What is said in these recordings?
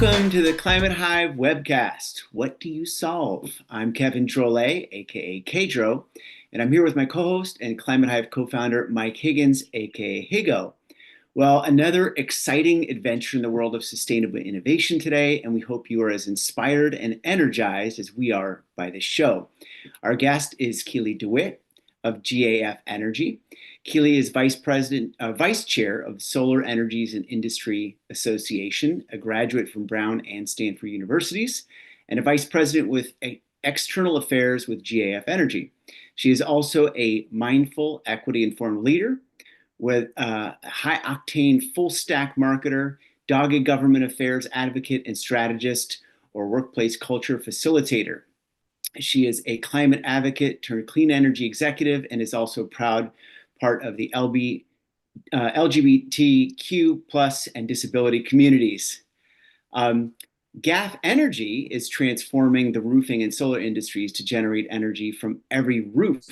Welcome to the Climate Hive webcast. What do you solve? I'm Kevin Drolet, aka Kedro, and I'm here with my co-host and Climate Hive co-founder Mike Higgins, aka Higo. Well, another exciting adventure in the world of sustainable innovation today, and we hope you are as inspired and energized as we are by this show. Our guest is Keally DeWitt of GAF Energy. Keally is vice chair of Solar Energies and Industry Association, a graduate from Brown and Stanford Universities, and a vice president with external affairs with GAF Energy. She is also a mindful, equity-informed leader with a high-octane, full-stack marketer, dogged government affairs advocate and strategist, or workplace culture facilitator. She is a climate advocate turned clean energy executive and is also proud part of the LGBTQ plus and disability communities. GAF Energy is transforming the roofing and solar industries to generate energy from every roof.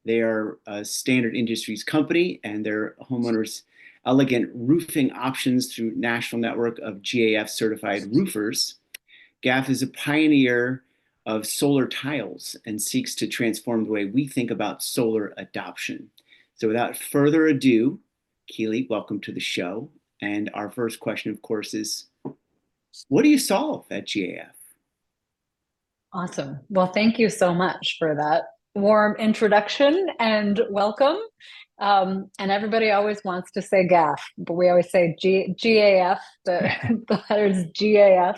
They are a standard industries company, and their homeowners elegant roofing options through national network of GAF certified roofers. GAF is a pioneer of solar tiles and seeks to transform the way we think about solar adoption. So without further ado, Keally, welcome to the show. And our first question, of course, is what do you solve at GAF? Awesome. Well, thank you so much for that warm introduction and welcome. And everybody always wants to say GAF, but we always say GAF, the letters GAF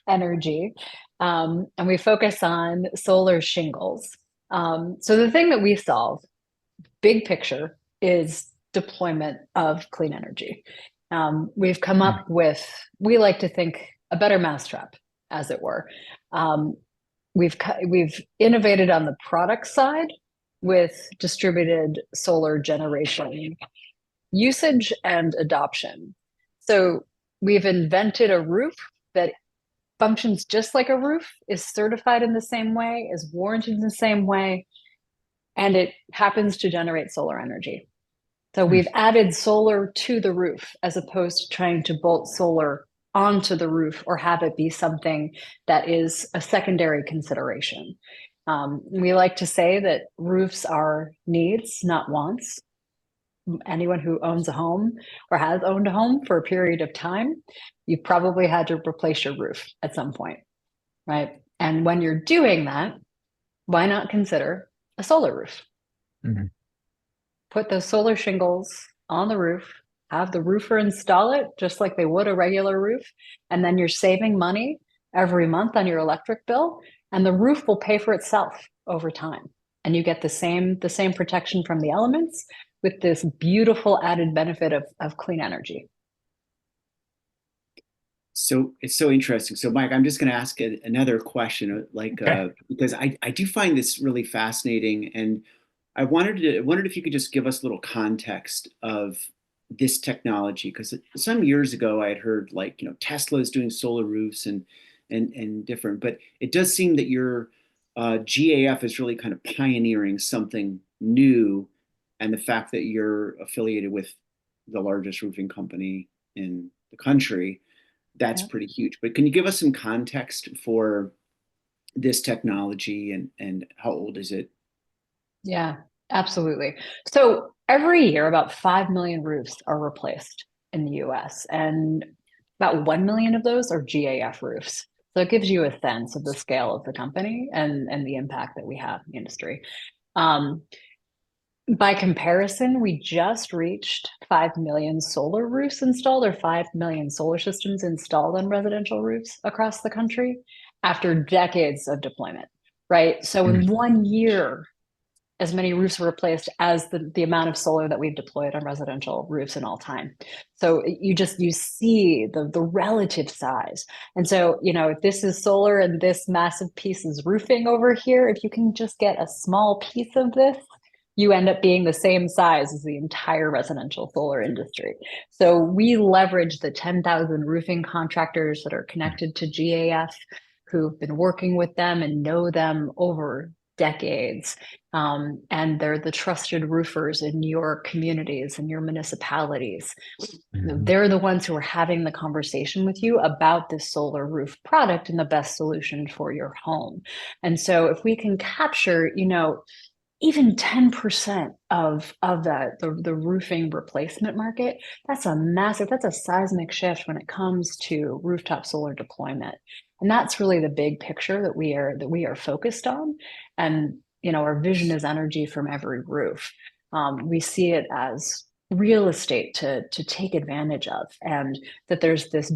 Energy. And we focus on solar shingles. So the thing that we solve, big picture, is deployment of clean energy. We've come up with, we like to think, a better mousetrap, as it were. We've innovated on the product side with distributed solar generation usage and adoption. So we've invented a roof that functions just like a roof, is certified in the same way, is warranted in the same way, and it happens to generate solar energy. So we've added solar to the roof as opposed to trying to bolt solar onto the roof or have it be something that is a secondary consideration. We like to say that roofs are needs, not wants. Anyone who owns a home or has owned a home for a period of time, you've probably had to replace your roof at some point, right? And when you're doing that, why not consider a solar roof? Mm-hmm. Put those solar shingles on the roof, have the roofer install it just like they would a regular roof, and then you're saving money every month on your electric bill, and the roof will pay for itself over time. And you get the same protection from the elements with this beautiful added benefit of clean energy. So it's so interesting. So Mike, I'm just going to ask another question, because I do find this really fascinating, and I wondered if you could just give us a little context of this technology, because some years ago I had heard Tesla is doing solar roofs and different, but it does seem that your GAF is really kind of pioneering something new, and the fact that you're affiliated with the largest roofing company in the country, that's pretty huge. But can you give us some context for this technology and how old is it? Yeah, absolutely. So every year, about 5 million roofs are replaced in the US, and about 1 million of those are GAF roofs. So it gives you a sense of the scale of the company and the impact that we have in the industry. By comparison, we just reached 5 million solar roofs installed, or 5 million solar systems installed on residential roofs across the country after decades of deployment, right? So in 1 year, as many roofs were replaced as the amount of solar that we've deployed on residential roofs in all time. So you see the relative size. And so, if this is solar and this massive piece is roofing over here, if you can just get a small piece of this, you end up being the same size as the entire residential solar industry. So we leverage the 10,000 roofing contractors that are connected to GAF, who've been working with them and know them over decades. And they're the trusted roofers in your communities and your municipalities. Mhm. They're the ones who are having the conversation with you about this solar roof product and the best solution for your home. And so if we can capture, even 10% of the roofing replacement market, that's a seismic shift when it comes to rooftop solar deployment. And that's really the big picture that we are focused on. And our vision is energy from every roof. We see it as real estate to take advantage of, and that there's this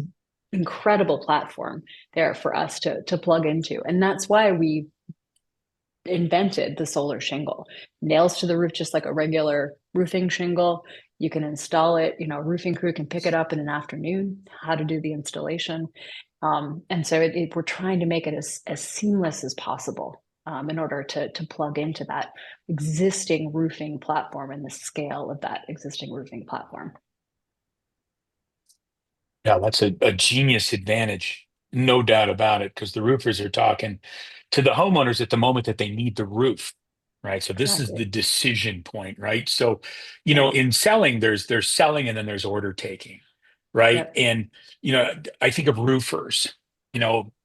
incredible platform there for us to plug into. And that's why we invented the solar shingle. Nails to the roof, just like a regular roofing shingle. You can install it, a roofing crew can pick it up in an afternoon, how to do the installation. And so we're trying to make it as seamless as possible, in order to plug into that existing roofing platform and the scale of that existing roofing platform. Yeah, that's a genius advantage, no doubt about it, because the roofers are talking to the homeowners at the moment that they need the roof, right? So this is the Exactly. decision point, right? So, Yep. in selling, there's selling and then there's order taking, right? Yep. And I think of roofers,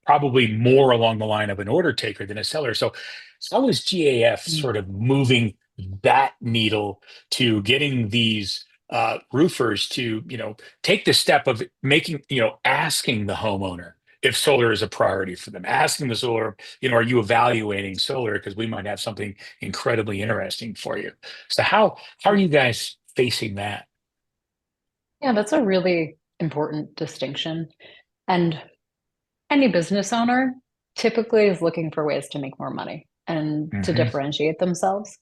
probably more along the line of an order taker than a seller. So how is GAF Mm. sort of moving that needle to getting these roofers to take the step of making, asking the homeowner if solar is a priority for them, asking the solar, are you evaluating solar? Because we might have something incredibly interesting for you. So how are you guys facing that? Yeah, that's a really important distinction. And any business owner typically is looking for ways to make more money and to Hmm. differentiate themselves.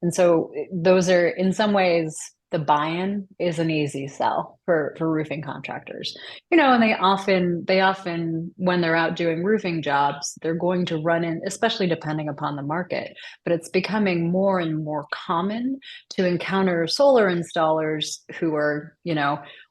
And so those are, in some ways, the buy-in is an easy sell for roofing contractors. And they often when they're out doing roofing jobs, they're going to run in, especially depending upon the market, but it's becoming more and more common to encounter solar installers who are,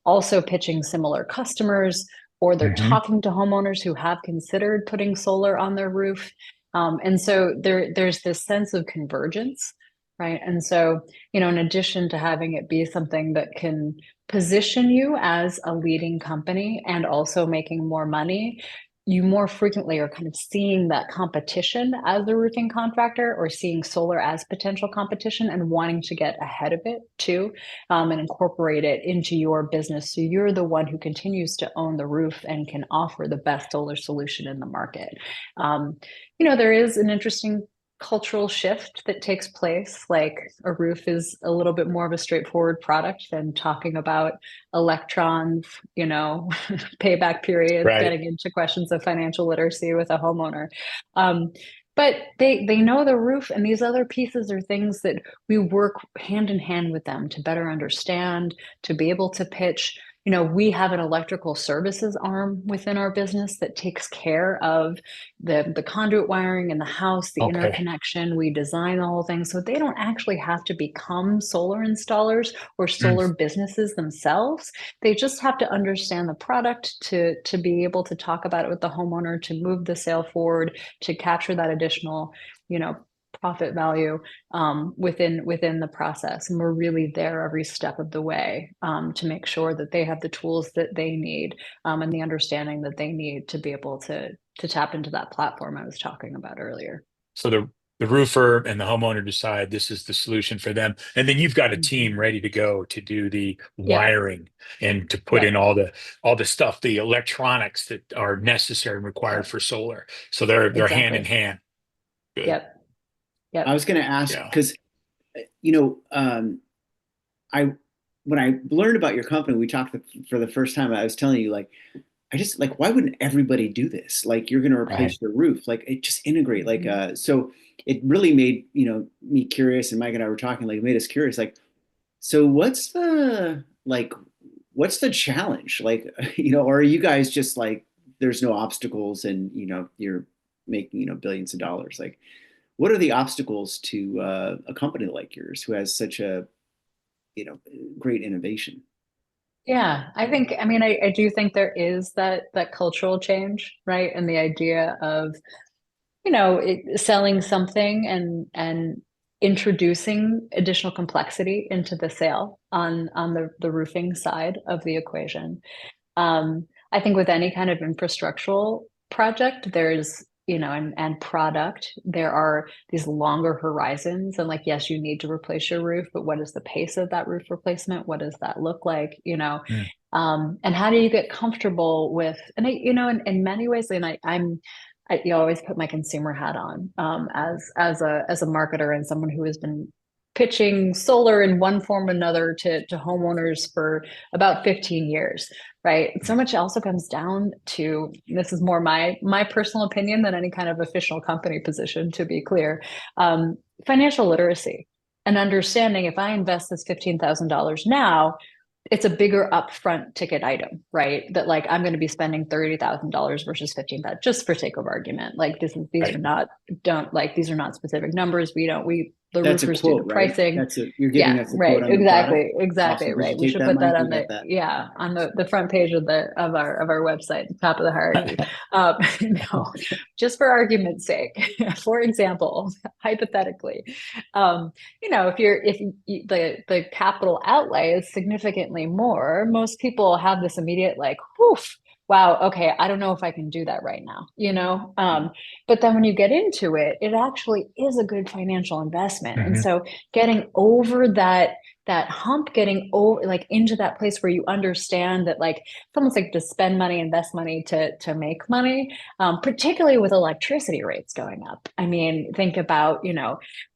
also pitching similar customers, or they're Hmm. talking to homeowners who have considered putting solar on their roof. And so there's this sense of convergence, right? And so, in addition to having it be something that can position you as a leading company and also making more money, you more frequently are kind of seeing that competition as a roofing contractor, or seeing solar as potential competition and wanting to get ahead of it too, and incorporate it into your business. So you're the one who continues to own the roof and can offer the best solar solution in the market. Um, there is an interesting cultural shift that takes place. Like, a roof is a little bit more of a straightforward product than talking about electrons, payback periods, Right. getting into questions of financial literacy with a homeowner. Um, but they know the roof, and these other pieces are things that we work hand in hand with them to better understand, to be able to pitch. We have an electrical services arm within our business that takes care of the conduit wiring in the house, the Okay. interconnection. We design the whole thing. So they don't actually have to become solar installers or Mm. solar businesses themselves. They just have to understand the product to be able to talk about it with the homeowner, to move the sale forward, to capture that additional, you know, profit value, within the process. And we're really there every step of the way, to make sure that they have the tools that they need, and the understanding that they need to be able to tap into that platform I was talking about earlier. So the roofer and the homeowner decide this is the solution for them, and then you've got a Mhm. team ready to go to do the Yep. wiring and to put in Yep. all the stuff, the electronics that are necessary and required Yep. for solar. So they're hand in Exactly. hand. Good. Yep. I Yep. was going to ask Yeah. because, you know, I when I learned about your company, we talked for the first time. I was telling you, like, I just like, why wouldn't everybody do this? Like, you're going to Right. replace the roof, like it just integrate. Like, Mhm. so it really made me curious, and Mike and I were talking, like, it made us curious. Like, so what's the challenge? Like, or are you guys just like, there's no obstacles, and you're making billions of dollars? Like, what are the obstacles to a company like yours who has such a you know great innovation? Yeah, I mean, I do think there is that cultural change, right? And the idea of, selling something and introducing additional complexity into the sale on the roofing side of the equation. I think with any kind of infrastructural project, there's, and product, there are these longer horizons. And like, yes, you need to replace your roof, but what is the pace of that roof replacement? What does that look like? Mm. And how do you get comfortable with, and in many ways, and you always put my consumer hat on, as a marketer and someone who has been pitching solar in one form or another to homeowners for about 15 years, right? So much also comes down to, this is more my personal opinion than any kind of official company position, to be clear, financial literacy and understanding, if I invest this $15,000 now, it's a bigger upfront ticket item, right? That like I'm going to be spending $30,000 versus 15,000, just for sake of argument. Like these Right. these are not specific numbers. The That's a roofers do quote, the right? pricing. You're giving Yeah, us a right. quote on the product. Exactly, Awesome. We right. should We take should that, put that Mike. on We got that. on the front page of our website, top of the hierarchy. No, just for argument's sake. For example, hypothetically, the capital outlay is significantly more, most people have this immediate like, whoof, wow, okay, I don't know if I can do that right now, but then when you get into it, it actually is a good financial investment. And Mhm. so getting over that hump, getting over like into that place where you understand that like it's almost like to spend money, invest money to make money, particularly with electricity rates going up. I mean, think about,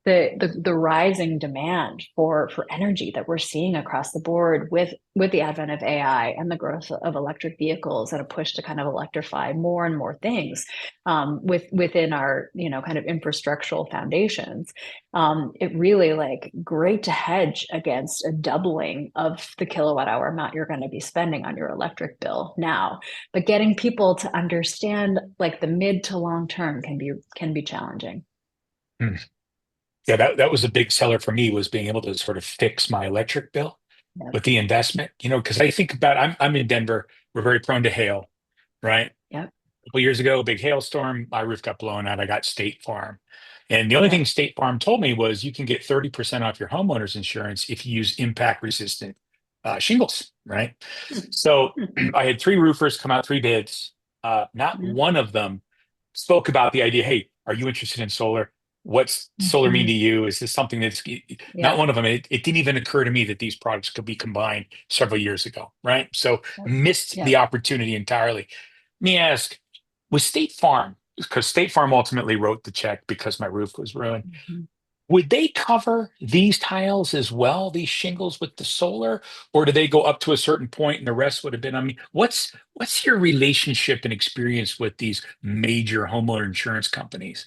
the rising demand for energy that we're seeing across the board with the advent of AI and the growth of electric vehicles and a push to kind of electrify more and more things, within our kind of infrastructural foundations. It really like great to hedge against a doubling of the kilowatt hour amount you're going to be spending on your electric bill now, but getting people to understand like the mid to long term can be challenging. Mm. Yeah, that was a big seller for me, was being able to sort of fix my electric bill Yep. with the investment, because I think about, I'm in Denver, we're very prone to hail, right? Yep. A couple years ago, a big hailstorm, my roof got blown out. I got State Farm. And the only Yep. thing State Farm told me was you can get 30% off your homeowner's insurance if you use impact resistant shingles, right? So I had three roofers come out, three bids. Not Mhm. one of them spoke about the idea, hey, are you interested in solar? What's solar mean to you? Is this something that's not Yeah. one of them? It didn't even occur to me that these products could be combined several years ago, right? So missed Yep. the opportunity entirely. Let me ask, with State Farm, because State Farm ultimately wrote the check because my roof was ruined, Mhm. would they cover these tiles as well, these shingles with the solar, or do they go up to a certain point and the rest would have been on me? What's your relationship and experience with these major homeowner insurance companies?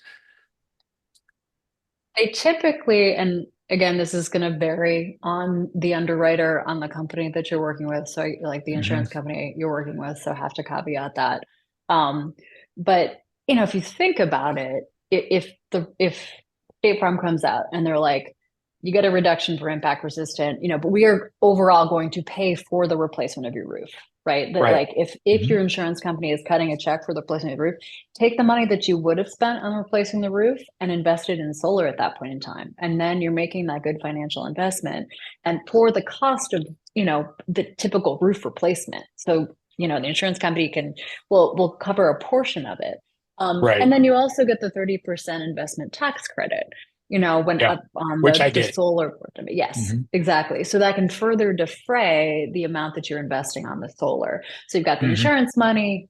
They typically, and again, this is going to vary on the underwriter, on the company that you're working with. So, like the Hmm. insurance company you're working with, so have to caveat that. Um, but if you think about it, if State Farm comes out and they're like, you get a reduction for impact resistant, but we are overall going to pay for the replacement of your roof, right? That Right. like if Hmm. your insurance company is cutting a check for the replacement of the roof, take the money that you would have spent on replacing the roof and invest it in solar at that point in time. And then you're making that good financial investment. And for the cost of, the typical roof replacement. So, the insurance company will cover a portion of it. And Right. then you also get the 30% investment tax credit, when Yeah. up on Which I the did. solar portion. Yes, Hmm. exactly. So that can further defray the amount that you're investing on the solar. So you've got the Hmm. insurance money,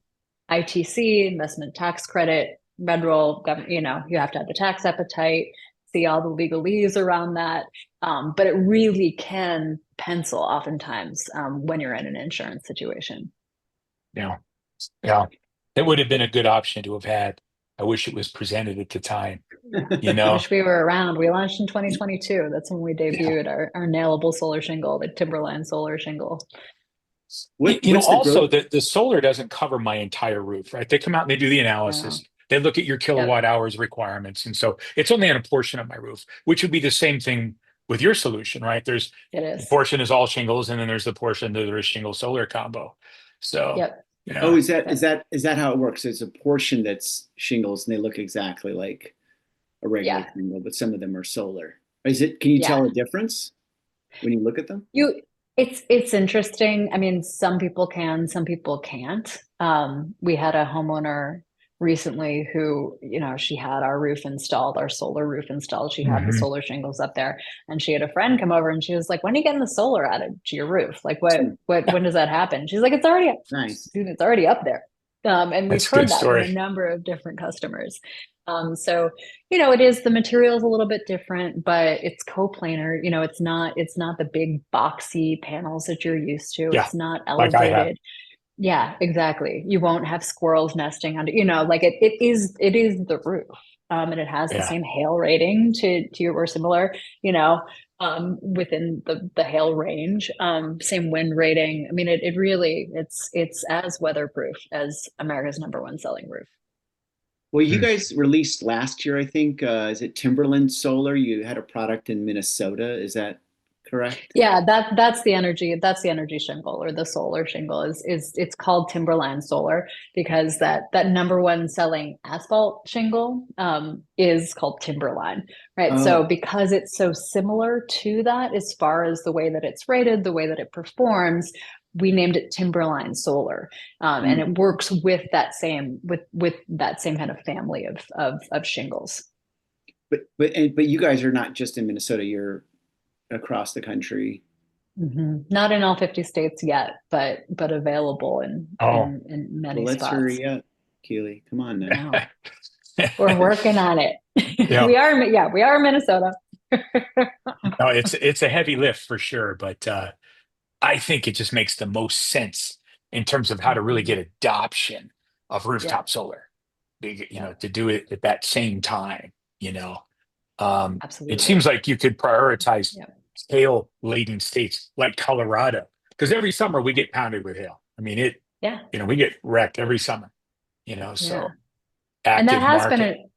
ITC, investment tax credit, federal government, you have to have the tax appetite, see all the legalese around that. But it really can pencil oftentimes, when you're in an insurance situation. Yeah. Yeah. It would have been a good option to have had. I wish it was presented at the time, you know? Wish we were around. We launched in 2022. That's when we Yeah. debuted our nailable solar shingle, the Timberline solar shingle. What's the Also growth? the solar doesn't cover my entire roof, right? They come out and they do the Yeah. analysis. They look at your Yep. kilowatt hours requirements. And so it's only on a portion of my roof, which would be the same thing with your solution, right? There's It the is. portion is all shingles, and then there's the portion that there is shingle solar combo. So Yep. Oh, Yeah, is that how it works? It's a portion that's shingles and they look exactly like a regular Yeah, shingle, but some of them are solar. Is it, can you yeah. tell a difference when you look at them? You, it's interesting. I mean, some people can, some people can't. We had a homeowner recently who, she had our roof installed, our solar roof installed. She had the hmm solar shingles up there, and she had a friend come over and she was like, "When are you getting the solar added to your roof? Like, when does that happen?" She's like, "It's already up, Nice. dude, it's already up there." And we've that's a good heard that from a story. number of different customers. So it is, the material is a little bit different, but it's coplanar. It's not the big boxy panels that you're used to. Yeah, It's not like I have. elevated. Yeah, exactly. You won't have squirrels nesting under, like it is the roof. And it has the Yeah. same hail rating to your, or similar, within the hail range. Same wind rating. I mean, it really, it's as weatherproof as America's number one selling roof. Well, you Mm. guys released last year, I think, is it Timberland Solar? You had a product in Minnesota. Is that correct? Yeah, that's the energy shingle, or the solar shingle. Is It's called Timberline Solar because that number one selling asphalt shingle is called Timberline, right? So Oh, because it's so similar to that as far as the way that it's rated, the way that it performs, we named it Timberline Solar. And mm. it works with that same kind of family of shingles. But you guys are not just in Minnesota, you're across the country. Not in all 50 states yet, but available in Oh, in in Well, many let's spots. hurry up, Keely. Come on now. No, we're working on it. yeah. We are Minnesota. No, it's a heavy lift for sure, but I think it just makes the most sense in terms of how to really Mhm. get adoption of Yeah, rooftop solar. yeah, To do it at that same time. You know, it seems absolutely. like you could prioritize Yeah, hail laden states like Colorado, because every summer we get pounded with hail. I mean, yeah, we get wrecked every summer. yeah. So And that active has been market. a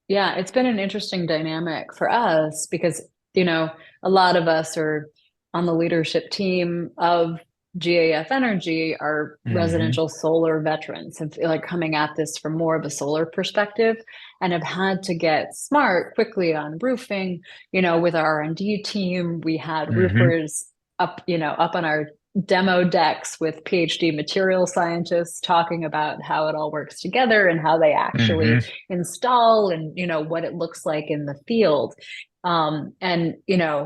Yeah, it's been an interesting dynamic for us because, you know, a lot of us are on the leadership team of GAF Energy, are Hmm. residential solar veterans, have like coming at this from more of a solar perspective, and have had to get smart quickly on roofing. With our R&D team, we had Hmm. roofers up on our demo decks with PhD material scientists talking about how it all works together and how they actually Hmm. install, and what it looks like in the field. And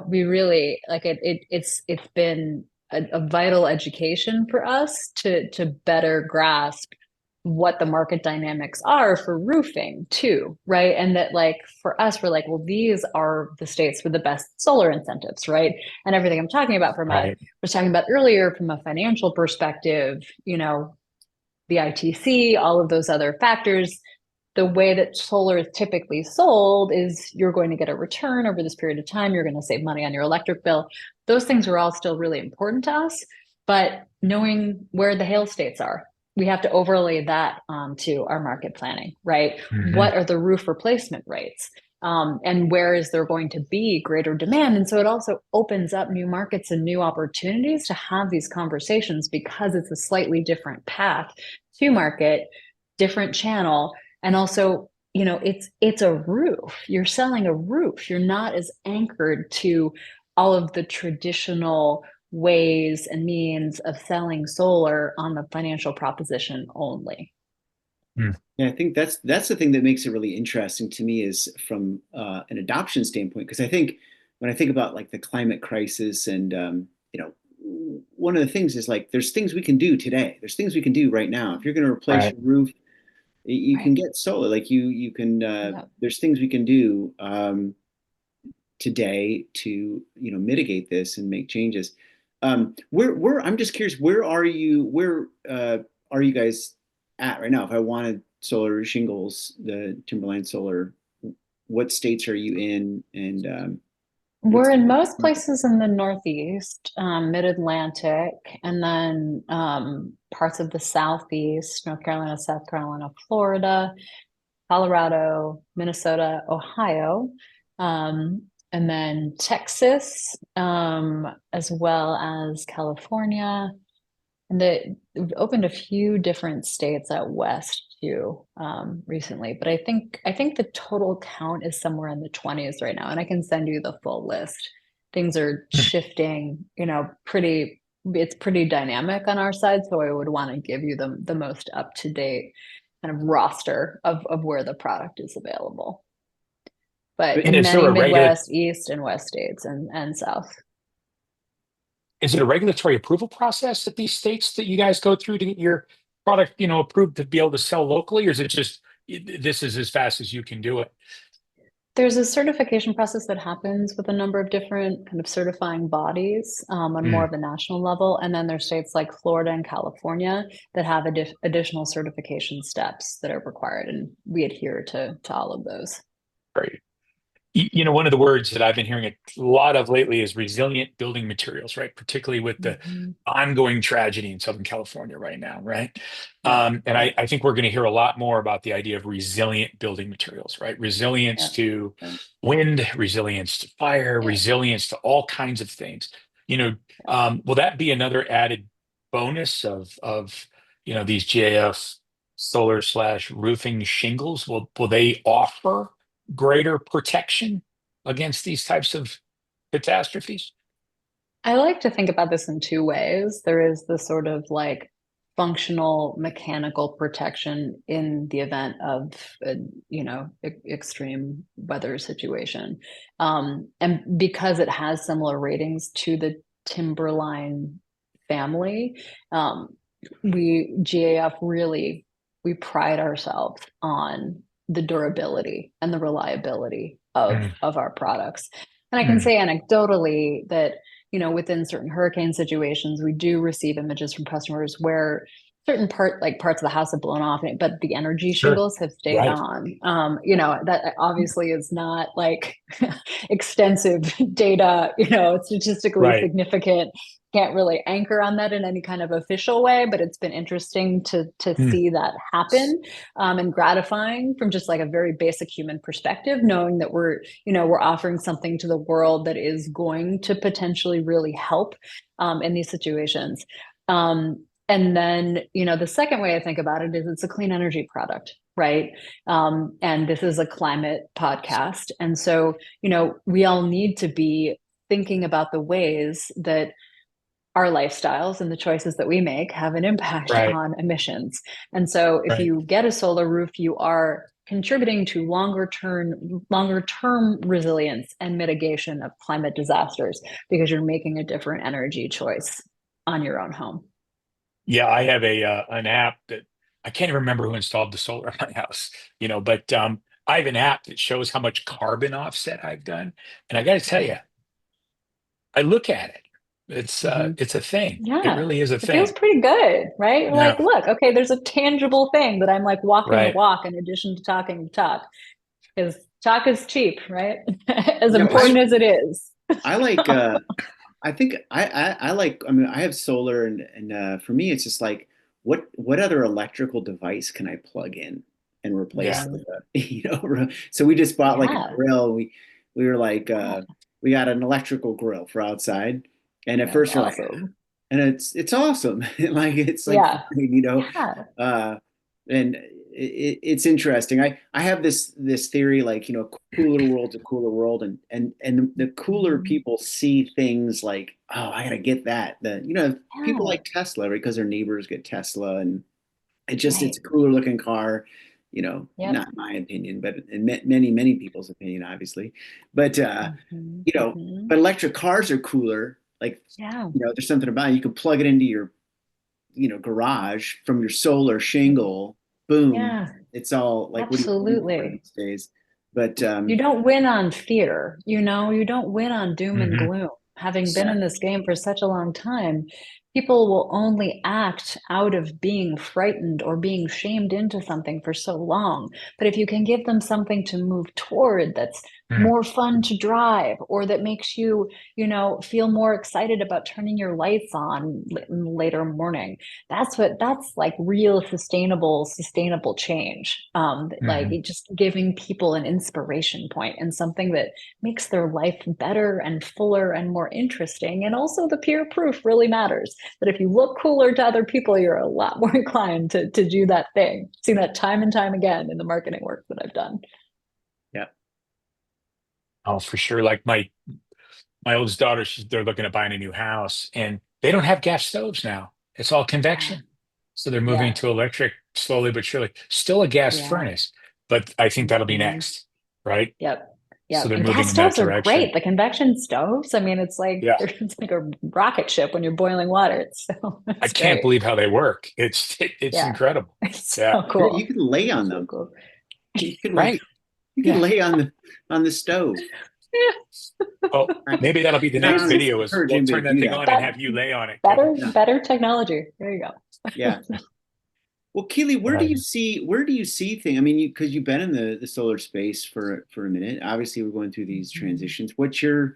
we really like it's been a vital education for us to better grasp what the market dynamics are for roofing too, right? And that, like, for us, we're like, well, these are the states with the best solar incentives, right? And everything I'm talking about Right. was talking about earlier from a financial perspective, the ITC, all of those other factors. The way that solar is typically sold is you're going to get a return over this period of time. You're going to save money on your electric bill. Those things are all still really important to us. But knowing where the hail states are, we have to overlay that onto our market planning, right? Hmm. What are the roof replacement rates? And where is there going to be greater demand? And so it also opens up new markets and new opportunities to have these conversations because it's a slightly different path to market, different channel. And also, it's a roof. You're selling a roof. You're not as anchored to all of the traditional ways and means of selling solar on the financial proposition only. Yeah, I think that's the thing that makes it really interesting to me is from an adoption standpoint, because I think when I think about like the climate crisis and one of the things is like there's things we can do today. There's things we can do right now. If you're going to replace Right. your roof, you can Right. get solar. Like you can. Yeah. There's things we can do today to mitigate this and make changes. Where I'm just curious, where are you guys at right now? If I wanted solar shingles, the Timberline Solar, what states are you in, and We're what's the in market? most places in the Northeast, Mid-Atlantic, and then parts of the Southeast, North Carolina, South Carolina, Florida, Colorado, Minnesota, Ohio, and then Texas, as well as California, we've opened a few different states out west too, recently, but I think the total count is somewhere in the 20s right now, and I can send you the full list. Things are shifting, it's pretty dynamic on our side, so I would want to give you the most up to date kind of roster of where the product is available. But And is there many a Midwest, East, and West states and South. is it a regulatory approval process at these states that you guys go through to get your product, approved to be able to sell locally, or is it just this is as fast as you can do it? There's a certification process that happens with a number of different kind of certifying bodies, on more Mm, of a national level. And then there's states like Florida and California that have additional certification steps that are required. And we adhere to all of those. great. One of the words that I've been hearing a lot of lately is resilient building materials, right? Particularly with the Mhm. ongoing tragedy in Southern California right now, right? Yeah. And I think we're going to hear a lot more about the idea of resilient building materials, right? Resilience Yeah. to Yeah. wind, resilience to fire, Yeah. resilience to all kinds of things. Will that be another added bonus of these GAF solar/roofing shingles? Will they offer greater protection against these types of catastrophes? I like to think about this in two ways. There is the sort of like functional mechanical protection in the event of a, extreme weather situation. And because it has similar ratings to the Timberline family, um, GAF really, we pride ourselves on the durability and the reliability Mm, of our products. And I can mm, say anecdotally that within certain hurricane situations, we do receive images from customers where certain parts of the house have blown off, but the energy sure. shingles have stayed Right. on. That obviously is not like extensive data, statistically Right. significant. Can't really anchor on that in any kind of official way, but it's been interesting to Mm, see that happen, and gratifying from just like a very basic human perspective, knowing that we're offering something to the world that is going to potentially really help, in these situations. And then, the second way I think about it is it's a clean energy product, right? And this is a climate podcast. And so, we all need to be thinking about the ways that our lifestyles and the choices that we make have an impact right. on emissions. And so if Right. you get a solar roof, you are contributing to longer term resilience and mitigation of climate disasters because you're making a different energy choice on your own home. Yeah, I have an app that I can't even remember who installed the solar on my house, but I have an app that shows how much carbon offset I've done. And I got to tell you, I look at it. Mhm. It's a thing. It Yeah, really is a it feels thing. pretty good, right? You're like, Yeah, look, okay, there's a tangible thing that I'm like walking the right. walk in addition to talking the talk. Because talk is cheap, right? As Yeah, important as it is. I like I think I like, I mean, I have solar, and for me it's just like what other electrical device can I plug in and replace Yeah. Mhm. so we just bought like a Yeah. grill. We were like, Yeah. we got an electrical grill for outside, and at That's first you're like, awesome. and it's awesome. Like it's like Yeah. fine. Yeah. Uh, and it's interesting. I have this theory, like, cooler world's a cooler world, and the cooler Mhm. people see things like, oh, I gotta get that. People Yeah. like Tesla, right? Because their neighbors get Tesla, and it's Right. a cooler looking car. Yep. Not my opinion, but in many people's opinion, obviously. But Mhm. you know, Mhm. but electric cars are cooler. Like, Yeah. there's something about it. You can plug it into your, garage from your solar shingle. Boom. Yeah. It's all like, what do you pay for Absolutely. these days? But You don't win on fear, you don't win on doom and Hmm. gloom. Having been yeah, in this game for such a long time, people will only act out of being frightened or being shamed into something for so long. But if you can give them something to move toward that's Mm, more fun to drive, or that makes you, feel more excited about turning your lights on in the later morning, that's like real sustainable change. Like mhm. just giving people an inspiration point and something that makes their life better and fuller and more interesting. And also the peer proof really matters. that if you look cooler to other people, you're a lot more inclined to do that thing. I've seen that time and time again in the marketing work that I've done. Yeah. Oh, for sure. Like my oldest daughter, they're looking at buying a new house, and they don't have gas stoves now. It's all Yeah. convection. So they're moving Yeah. to electric slowly but surely. Still a gas Yeah. furnace, but I think that'll be Mhm. next, right? Yep. So Yep. they're And gas moving in that stoves are direction. great. The convection stoves, I mean, it's like Yeah. it's like a rocket ship when you're boiling water. I It's can't great. believe how they work. It's Yeah. incredible. It's Yeah. so cool. You could lay on So them. cool. You could lay, Right. you could Yeah. lay on the stove. Well, maybe that'll be the next Not video is we'll encouraging to turn that do thing that. on and That have you lay on it, Kevin. Yeah. better technology. There you go. Yeah. Well, Keely, where do Right. you see things? I mean, because you've been in the solar space for a minute. Obviously, we're going through these transitions. What's your,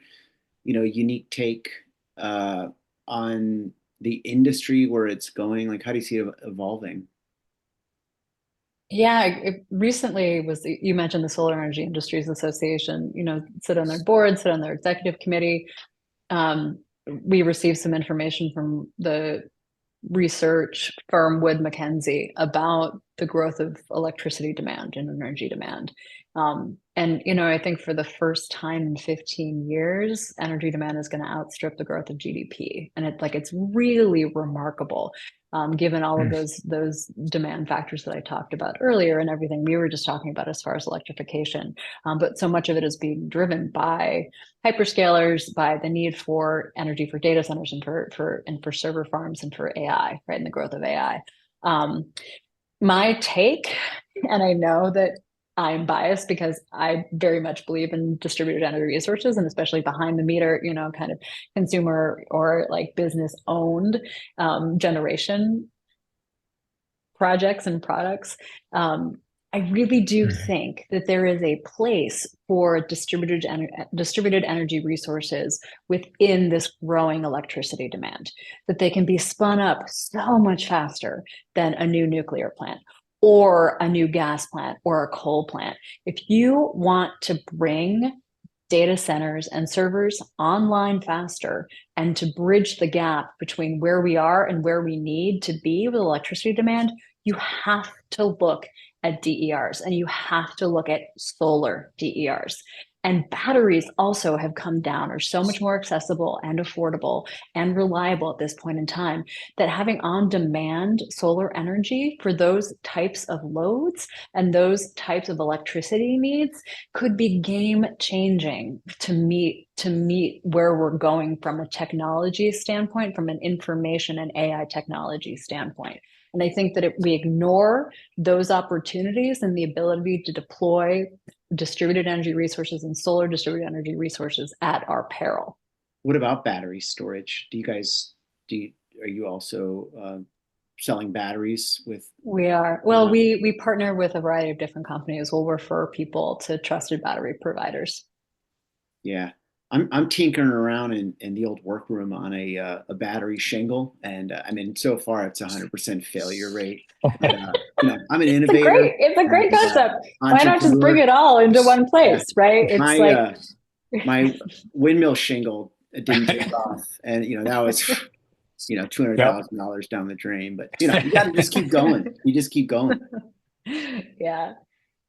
unique take uh, on the industry where it's going? Like, how do you see it evolving? Yeah, it recently was you mentioned the Solar Energy Industries Association, sit on their board, sit on their executive committee. We received some information from the research firm Wood Mackenzie about the growth of electricity demand and energy demand. And I think for the first time in 15 years, energy demand is going to outstrip the growth of GDP. And it's really remarkable, given all of Mm. those demand factors that I talked about earlier and everything we were just talking about as far as electrification. But so much of it is being driven by hyperscalers, by the need for energy for data centers and for server farms and for AI, right? And the growth of AI. My take, and I know that I'm biased because I very much believe in distributed energy resources and especially behind the meter, kind of consumer or like business owned generation projects and products. I really do Mhm. think that there is a place for distributed energy resources within this growing electricity demand, that they can be spun up so much faster than a new nuclear plant or a new gas plant or a coal plant. If you want to bring data centers and servers online faster and to bridge the gap between where we are and where we need to be with electricity demand, you have to look at DERs and you have to look at solar DERs. And batteries also have come down, are so much more accessible and affordable and reliable at this point in time that having on demand solar energy for those types of loads and those types of electricity needs could be game changing to meet where we're going from a technology standpoint, from an information and AI technology standpoint. And I think that if we ignore those opportunities and the ability to deploy distributed energy resources and solar distributed energy resources at our peril. What about battery storage? Are you also selling batteries with? We are, well, we partner with a variety of different companies. We'll refer people to trusted battery providers. Yeah, I'm tinkering around in the old workroom on a battery shingle, and I mean, so far it's 100% failure rate. But I'm an innovator, It's a great and concept. Why not just bring entrepreneur. it all into one Yeah, place, right? It's my like my windmill shingle didn't take off, and that was two hundred Yep. thousand dollars down the drain. But you got to just keep going. You just keep going. yeah.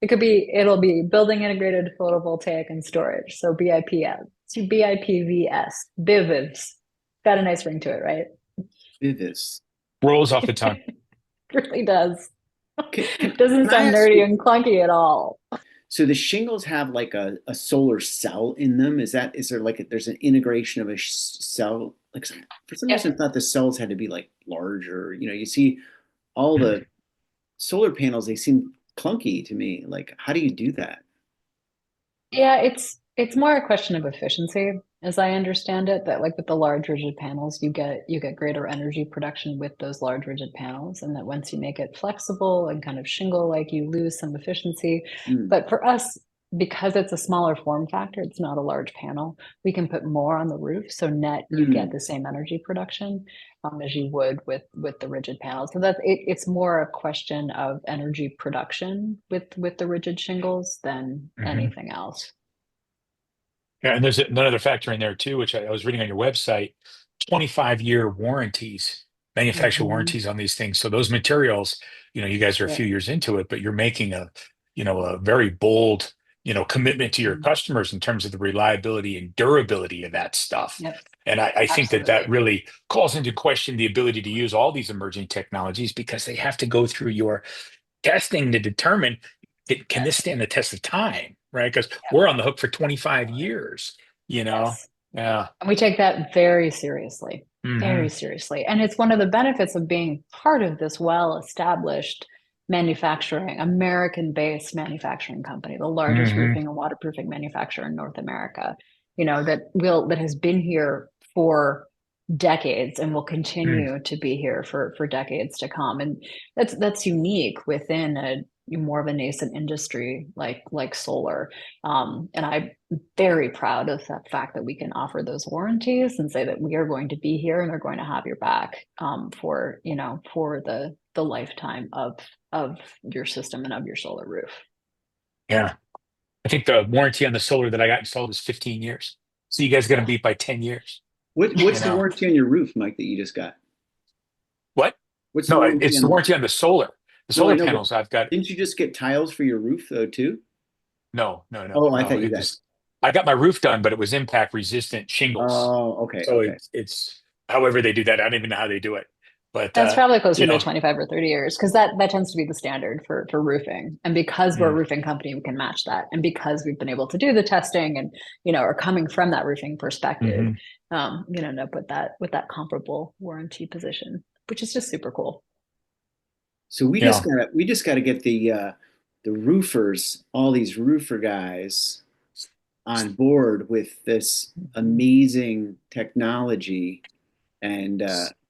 It'll be building integrated photovoltaic and storage. So BIPS, BIPVS, BIVs. Got a nice ring to it, right? Vivis. Rolls off the tongue. Really does. Can Doesn't I sound ask nerdy you? and clunky at all. So the shingles have like a solar cell in them. Is there like there's an integration of a cell? Like for some reason, I Yep. thought the cells had to be like larger. You see all the solar panels, they seem clunky to me. Like, how do you do that? Yeah, it's more a question of efficiency, as I understand it, that like with the large rigid panels, you get greater energy production with those large rigid panels, and that once you make it flexible and kind of shingle, like you lose some efficiency. Mm, But for us, because it's a smaller form factor, it's not a large panel, we can put more on the roof. So net, you get mm. the same energy production as you would with the rigid panels. So it's more a question of energy production with the rigid shingles than Mhm. anything else. Yeah, and there's another factor in there too, which I was reading on your website. 25-year warranties, manufacturer Mhm. warranties on these things. So those materials, you guys are a Yep. few years into it, but you're making a very bold, commitment to your Mhm. customers in terms of the reliability and durability of that stuff. Yep. And I think that Absolutely. really calls into question the ability to use all these emerging technologies because they have to go through your testing to determine can this Yes. stand the test of time, right? Because Yep. we're on the hook for 25 years, you know? Yes. Yeah. And we take that very seriously, very Hmm. seriously. And it's one of the benefits of being part of this well-established manufacturing, American-based manufacturing company, the largest Hmm. roofing and waterproofing manufacturer in North America, that has been here for decades and will continue to be here for decades to come. And that's unique within a more of a nascent industry like solar. And I'm very proud of the fact that we can offer those warranties and say that we are going to be here and they're going to have your back for the lifetime of your system and of your solar roof. Yeah. I think the warranty on the solar that I got installed is 15 years. So you guys got to Yeah. beat by 10 years, you What's the know? warranty on your roof, Mike, that you just got? What? What's the No, warranty it's the on? warranty on the solar. The No, I solar know, but panels I've got. didn't you just get tiles for your roof though too? No, no, no, Oh, I no. thought you It got. was, I got my roof done, but it was impact resistant shingles. Oh, okay, So okay. it's however they do that. I don't even know how they do it. But That's probably you closer to know, 25 or 30 years because that tends to be the standard for roofing. And because we're a mm, roofing company, we can match that. And because we've been able to do the testing and, are coming from that roofing perspective, mhm. end up with that comparable warranty position, which is just super cool. So Yeah. we just gotta get the roofers, all these roofer guys on board with this Mhm. amazing technology. And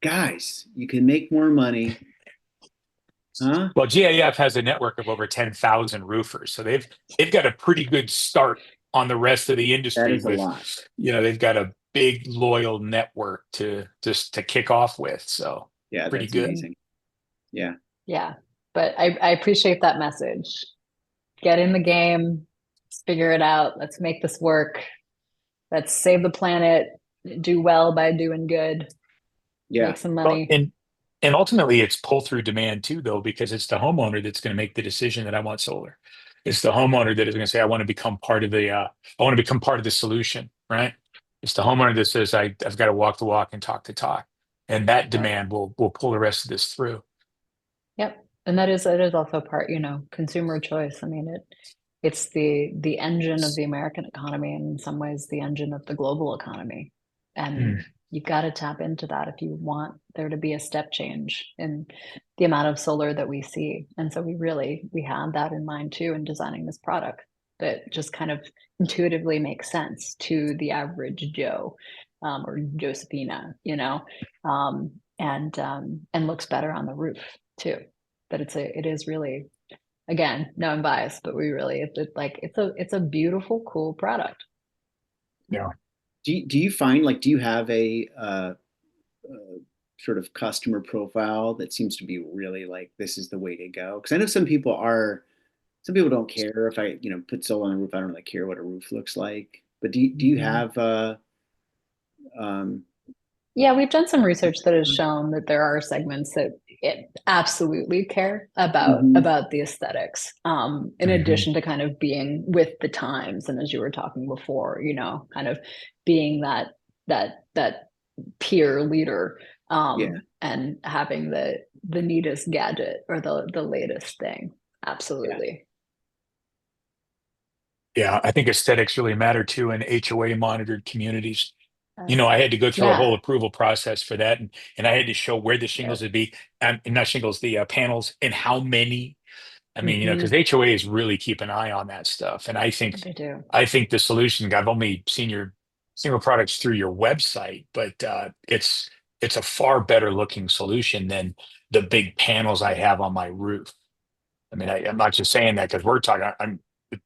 guys, you can make more money, huh? Well, GAF has a network of over 10,000 roofers, so they've got a pretty good start on the rest of the That industry is a with, lot. they've got a big loyal network to just to kick off with. So Yeah, pretty that's good. amazing. Yeah. Yeah. But I appreciate that message. Get in the game, let's figure it out. Let's make this work. Let's save the planet, do well by doing good, Yeah. make some Well, money. and ultimately it's pull through demand too, though, because it's the homeowner that's going to make the decision that I want solar. It's the homeowner that is going to say, I want to become part of I want to become part of the solution, right? It's the homeowner that says, I've got to walk the walk and talk the talk. And that Yeah. demand will pull the rest of this through. Yep. And that is also part, consumer choice. I mean, it's the engine of the American economy and in some ways the engine of the global economy. Mm, And you've got to tap into that if you want there to be a step change in the amount of solar that we see. And so we had that in mind too in designing this product that just kind of intuitively makes sense to the average Joe or Josephina, and looks better on the roof too. But it is really, again, no, I'm biased, but it's a beautiful, cool product. yeah. Do you find like do you have a sort of customer profile that seems to be really like this is the way to go? Because I know some people don't care if I put solar on the roof. I don't really care what a roof looks like. But do you Mhm. have um, Yeah, we've done some research that has shown that there are segments that absolutely care about mhm. about the aesthetics. In Hmm. addition to kind of being with the times, and as you were talking before, kind of being that peer leader, Yeah, and having the neatest gadget or the latest thing. yeah, Absolutely. Yeah. I think aesthetics really matter too in HOA monitored communities. Yes. I had to go through a whole Yeah. approval process for that, and I had to show where the shingles Yep. would be, and not shingles, the panels, and how many. I mean, because Hmm. HOAs really keep an eye on that stuff, and They do. I think the solution. I've only seen your single products through your website, but it's a far better looking solution than the big panels I have on my roof. I mean, I'm not just saying that because we're talking.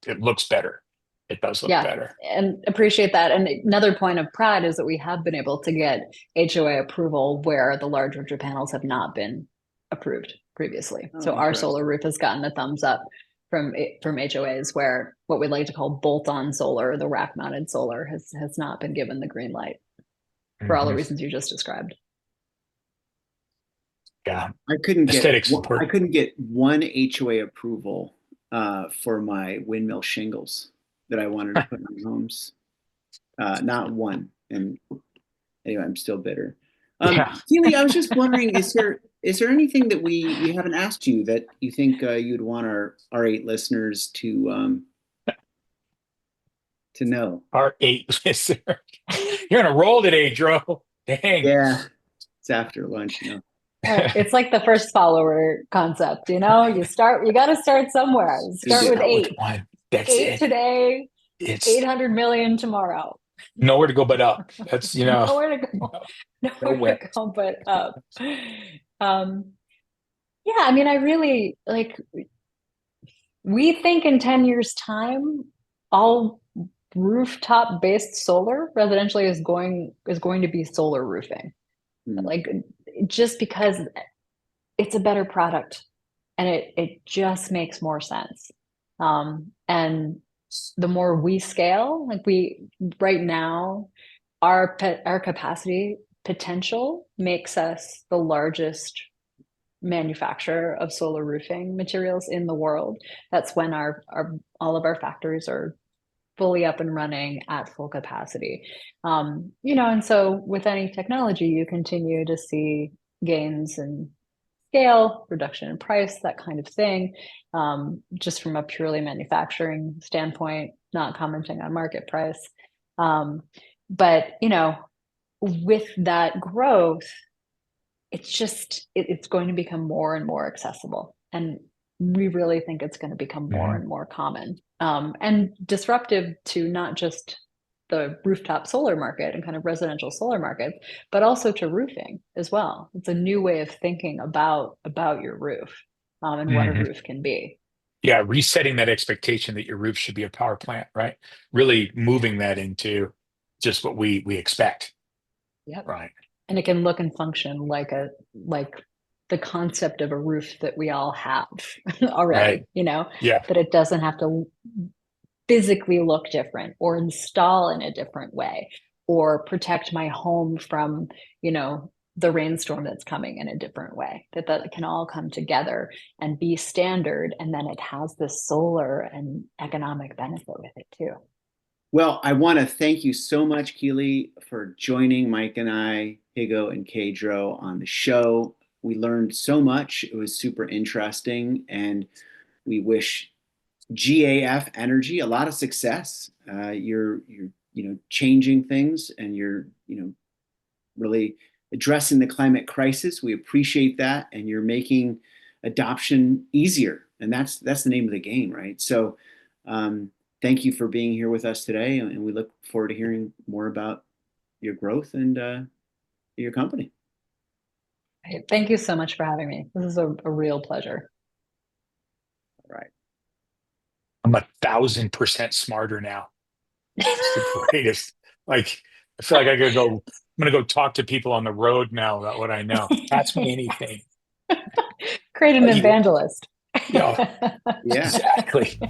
It looks better. It does look Yeah, better. and appreciate that. And another point of pride is that we have been able to get HOA approval where the large roof panels have not been approved previously. oh, So our solar interesting. roof has gotten a thumbs up from HOAs where what we like to call bolt-on solar, the rack-mounted solar, has not been given the green light. for all the reasons you just described. Yeah. I couldn't Aesthetics important. get one HOA approval for my windmill shingles that I wanted to put in homes. Not one. And anyway, I'm still bitter. Yeah. Keely, I was just wondering, is there anything that we haven't asked you that you think you'd want our 8 listeners to know? Our 8 listener. You're on a roll today, Dro. Dang. Yeah, it's after lunch, It's like the first follower concept, you got to start somewhere. Start with 8. That's 8 it. today, It's 800 million tomorrow. nowhere to go but up. That's, nowhere to go. Nowhere to go but up. Yeah, I mean, I really we think in 10 years time, all rooftop based solar residentially is going to be solar roofing. Just because it's a better product and it just makes more sense. And the more we scale, right now, our capacity potential makes us the largest manufacturer of solar roofing materials in the world. That's when all of our factories are fully up and running at full capacity. And so with any technology, you continue to see gains in scale, reduction in price, that kind of thing. Just from a purely manufacturing standpoint, not commenting on market price. But with that growth, it's going to become more and more accessible. And we really think it's going to become more and more common, and disruptive to not just the rooftop solar market and kind of residential solar market, but also to roofing as well. It's a new way of thinking about your roof, and what a roof can be. Yeah, resetting that expectation that your roof should be a power plant, right? Really moving that into just what we expect. Yep. Right. And it can look and function like the concept of a roof that we all have already, Yeah. that it doesn't have to physically look different or install in a different way or protect my home from, the rainstorm that's coming in a different way, that can all come together and be standard. And then it has this solar and economic benefit with it too. Well, I want to thank you so much, Keely, for joining Mike and I, Higo and Kedro, on the show. We learned so much. It was super interesting, and we wish GAF Energy a lot of success. You're changing things, and you're really addressing the climate crisis. We appreciate that, and you're making adoption easier, and that's the name of the game, right? So. Thank you for being here with us today, and we look forward to hearing more about your growth and your company. Thank you so much for having me. This is a real pleasure. All right. I'm 1,000% smarter now. It's the greatest. I feel like I'm gonna go talk to people on the road now about what I know. Ask me anything. Create an evangelist. Yeah, exactly.